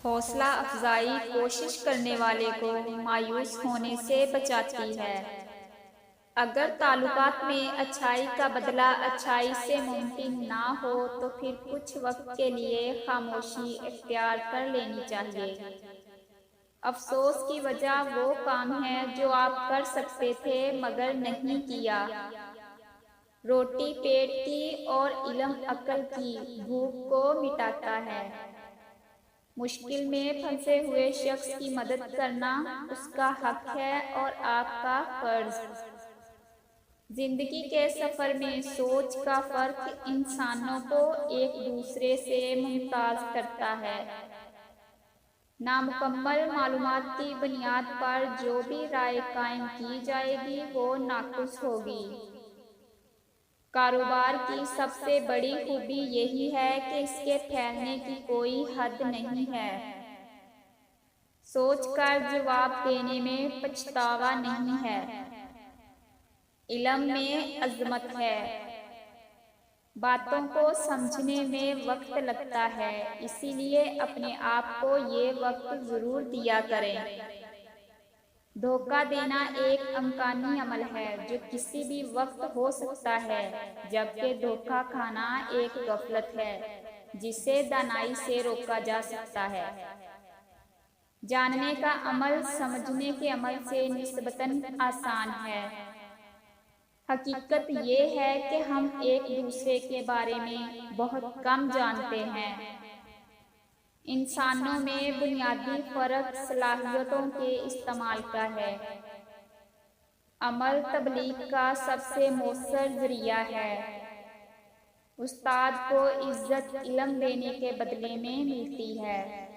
حوصلہ افزائی کوشش کرنے والے کو مایوس ہونے سے بچاتی ہے۔ اگر تعلقات میں اچھائی کا بدلہ اچھائی سے ممکن نہ ہو تو پھر کچھ وقت کے لیے خاموشی اختیار کر لینی چاہیے۔ افسوس کی وجہ وہ کام ہے جو آپ کر سکتے تھے مگر نہیں کیا۔ روٹی پیٹ کی اور علم عقل کی بھوک کو مٹاتا ہے۔ مشکل میں پھنسے ہوئے شخص کی مدد کرنا اس کا حق ہے اور آپ کا فرض۔ زندگی کے سفر میں سوچ کا فرق انسانوں کو ایک دوسرے سے ممتاز کرتا ہے۔ نامکمل معلومات کی بنیاد پر جو بھی رائے قائم کی جائے گی وہ ناقص ہوگی۔ کاروبار کی سب سے بڑی خوبی یہی ہے کہ اس کے پھیلنے کی کوئی حد نہیں ہے۔ سوچ کر جواب دینے میں پچھتاوا نہیں ہے۔ علم میں عظمت ہے۔ باتوں کو سمجھنے میں وقت لگتا ہے، اسی لیے اپنے آپ کو یہ وقت ضرور دیا کریں۔ دھوکہ دینا ایک امکانی عمل ہے جو کسی بھی وقت ہو سکتا ہے، جبکہ دھوکہ کھانا ایک غفلت ہے جسے دانائی سے روکا جا سکتا ہے۔ جاننے کا عمل سمجھنے کے عمل سے نسبتاً آسان ہے۔ حقیقت یہ ہے کہ ہم ایک دوسرے کے بارے میں بہت کم جانتے ہیں۔ انسانوں میں بنیادی فرق صلاحیتوں کے استعمال کا ہے۔ عمل تبلیغ کا سب سے مؤثر ذریعہ ہے۔ استاد کو عزت علم دینے کے بدلے میں ملتی ہے۔